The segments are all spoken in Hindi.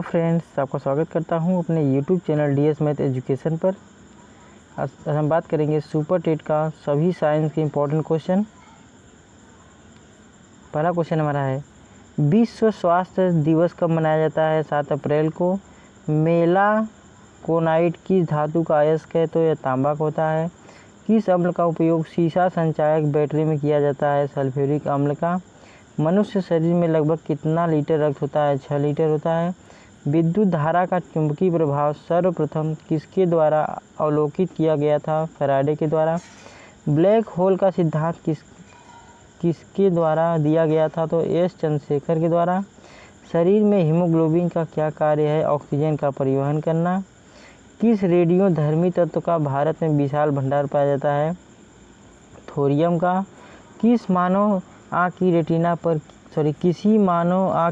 फ्रेंड्स, आपका स्वागत करता हूं अपने YouTube channel DS math education पर। आज हम बात करेंगे सुपर टेट का सभी साइंस के इम्पोर्टेंट क्वेश्चन। पहला क्वेश्चन हमारा है, विश्व स्वास्थ्य दिवस कब मनाया जाता है? 7 अप्रैल को। मेलाकोनाइट किस धातु का अयस्क है? तो यह तांबा का होता है। किस अम्ल का उपयोग शीशा संचायक बैटरी में किया जाता है? सल्फ्यूरिक अम्ल का। मनुष्य शरीर में लगभग कितना लीटर रक्त होता है? 6 लीटर होता है। विद्युत धारा का चुंबकीय प्रभाव सर्वप्रथम किसके द्वारा अवलोकित किया गया था? फैराडे के द्वारा। ब्लैक होल का सिद्धांत किसके द्वारा दिया गया था? तो एस चंद्रशेखर के द्वारा। शरीर में हीमोग्लोबिन का क्या कार्य है? ऑक्सीजन का परिवहन करना। किस रेडियोधर्मी तत्व का भारत में विशाल भंडार पाया जाता है? थोरियम का। किसी मानव आँख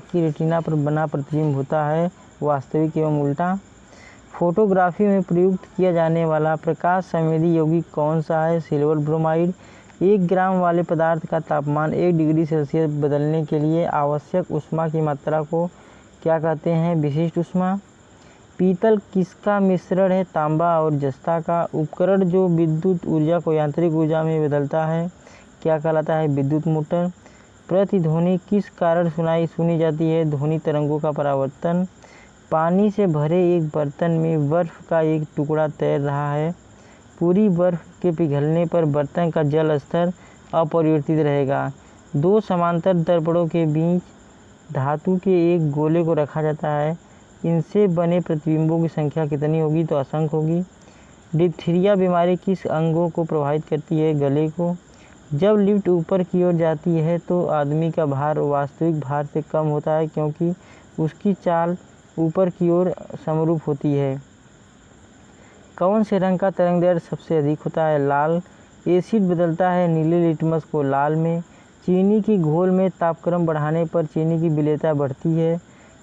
की रेटिना पर बना प्रतिबिंब होता है? वास्तविक एवं उल्टा। फोटोग्राफी में प्रयुक्त किया जाने वाला प्रकाश संवेदी यौगिक कौन सा है? Silver bromide. 1 ग्राम वाले पदार्थ का तापमान 1 डिग्री सेल्सियस बदलने के लिए आवश्यक ऊष्मा की मात्रा को क्या कहते हैं? विशिष्ट ऊष्मा। पीतल किसका मिश्रण है? तांबा और जस्ता का। उपकरण जो विद्युत ऊर्जा को यांत्रिक ऊर्जा में बदलता है क्या कहलाता है? विद्युत मोटर। प्रतिध्वनि किस कारण सुनी जाती है? ध्वनि तरंगों का परावर्तन। पानी से भरे एक बर्तन में बर्फ का एक टुकड़ा तैर रहा है। पूरी बर्फ के पिघलने पर बर्तन का जल स्तर अपरिवर्तित रहेगा। 2 समांतर दर्पणों के बीच धातु के एक गोले को रखा जाता है। इनसे बने प्रतिबिंबों की संख्या कितनी होगी? तो असंख्य होगी। डिप्थीरिया बीमारी किस अंगों को प्रभावित करती है? गले को। जब लिफ्ट ऊपर की ओर जाती है तो आदमी का भार वास्तविक भार से कम होता है क्योंकि उसकी चाल ऊपर की ओर समरूप होती है। कौन से रंग का तरंगदैर्घ्य सबसे अधिक होता है? लाल। एसिड बदलता है नीले लिटमस को लाल में। चीनी की घोल में तापक्रम बढ़ाने पर चीनी की विलेयता बढ़ती है।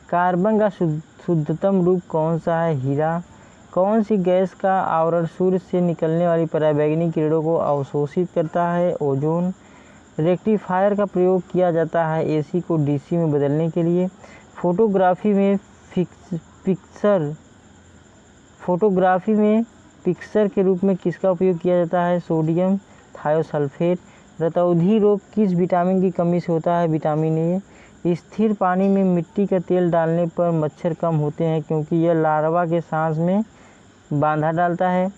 कार्बन का शुद्धतम रूप कौन सा है? हीरा। कौन सी गैस का आवरण सूर्य से निकलने वाली पराबैंगनी किरणों को अवशोषित करता है? ओजोन। रेक्टिफायर का प्रयोग किया जाता है AC को DC में बदलने के लिए। फोटोग्राफी में पिक्चर के रूप में किसका उपयोग किया जाता है? Sodium thiosulphate. रतौंधी रोग किस विटामिन की कमी से होता है? Vitamin A. स्थिर पानी में मिट्टी का तेल डालने पर मच्छर कम होते हैं क्योंकि यह लार्वा के सांस में बांधा डालता है।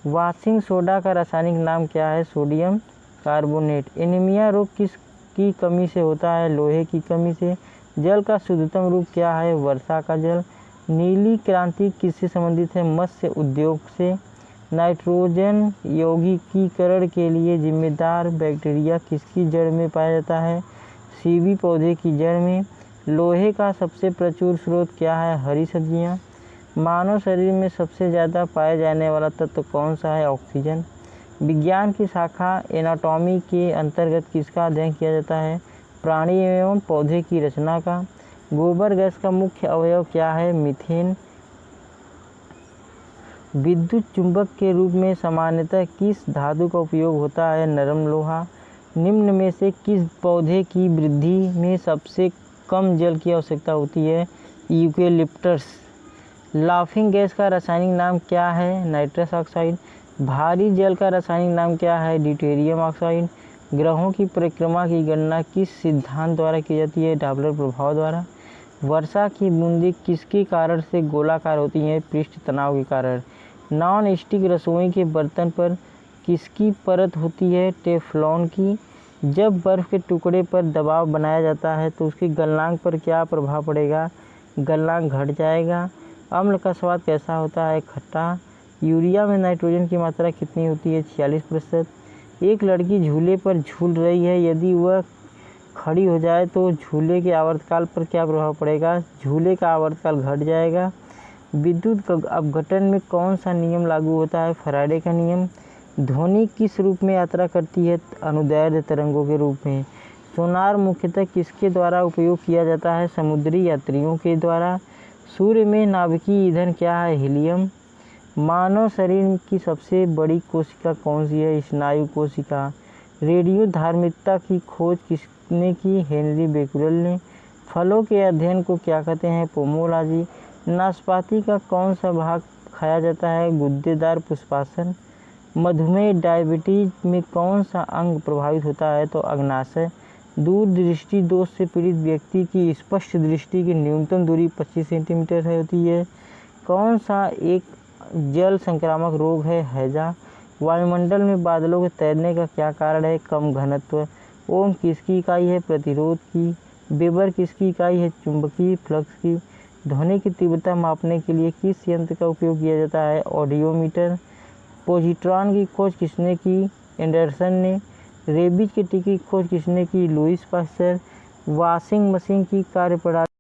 वॉशिंग सोडा का रासायनिक नाम क्या है? Sodium carbonate. एनीमिया रोग किसकी कमी से होता है? लोहे की कमी से। जल का शुद्धतम रूप क्या है? वर्षा का जल। नीली क्रांति किससे संबंधित है? मत्स्य उद्योग से। नाइट्रोजन यौगिकीकरण के लिए जिम्मेदार बैक्टीरिया किसकी जड़ में पाया जाता है? कीवी पौधे की जड़ में। लोहे का सबसे प्रचुर स्रोत क्या है? हरी सब्जियां। मानव शरीर में सबसे ज़्यादा पाया जाने वाला तत्व कौन सा है? ऑक्सीजन। विज्ञान की शाखा एनाटॉमी के अंतर्गत किसका अध्ययन किया जाता है? प्राणी एवं पौधे की रचना का। गोबर गैस का मुख्य अवयव क्या है? मीथेन। विद्युत चुंबक के रूप में सामान्यतः किस धातु का उपयोग होता है? नरम लोहा। निम्न में से किस पौधे की वृद्धि में सबसे कम जल की आवश्यकता होती है? यूकेलिप्टस। लाफिंग गैस का रासायनिक नाम क्या है? Nitrous oxide. भारी जल का रासायनिक नाम क्या है? Deuterium oxide. ग्रहों की परिक्रमा की गणना किस सिद्धांत द्वारा की जाती है? डॉपलर प्रभाव द्वारा। वर्षा की बूंदें किसके कारण से गोलाकार होती हैं? पृष्ठ तनाव के कारण। नॉन स्टिक रसोई के बर्तन पर किसकी परत होती है? टेफ्लॉन की। जब बर्फ के टुकड़े पर दबाव बनाया जाता है तो उसके गलनांक पर क्या प्रभाव पड़ेगा? गलनांक घट जाएगा। अम्ल का स्वाद कैसा होता है? खट्टा। यूरिया में नाइट्रोजन की मात्रा कितनी होती है? 46%। एक लड़की झूले पर झूल रही है, यदि वह खड़ी हो जाए तो झूले के आवर्तकाल पर क्या प्रभाव पड़ेगा? झूले का आवर्तकाल घट जाएगा। विद्युत अपघटन में कौन सा नियम लागू होता है? फैराडे का नियम। ध्वनि किस रूप में यात्रा करती है? अनुदैर्ध्य तरंगों के रूप में। सोनार मुख्यतः किसके द्वारा उपयोग किया जाता है? समुद्री यात्रियों के द्वारा। सूर्य में नाभिकीय ईंधन क्या है? हीलियम। मानव शरीर की सबसे बड़ी कोशिका कौन सी है? स्नायु कोशिका। रेडियो धार्मिकता की खोज किसने की? हेनरी बेकुरल ने। फलों के अध्ययन को क्या कहते हैं? पोमोलॉजी। नाशपाती का कौन सा भाग खाया जाता है? गुद्देदार पुष्पासन। मधुमेह डायबिटीज में कौन सा अंग प्रभावित होता है? तो अग्नाशय। दूर दृष्टि दोष से पीड़ित व्यक्ति की स्पष्ट दृष्टि की न्यूनतम दूरी 25 सेंटीमीटर होती है। कौन सा एक जल संक्रामक रोग है? हैजा। वायुमंडल में बादलों के तैरने का क्या कारण है? कम घनत्व। ओम किसकी इकाई है? प्रतिरोध की। वेबर किसकी इकाई है? चुंबकीय फ्लक्स की। ध्वनि की तीव्रता मापने के लिए किस यंत्र का उपयोग किया जाता है? ऑडियोमीटर। पोजिट्रॉन की खोज किसने की? एंडरसन ने। रेबीज के टीके की खोज किसने की? Lewis pasture. वॉशिंग मशीन की कार्यप्रणाली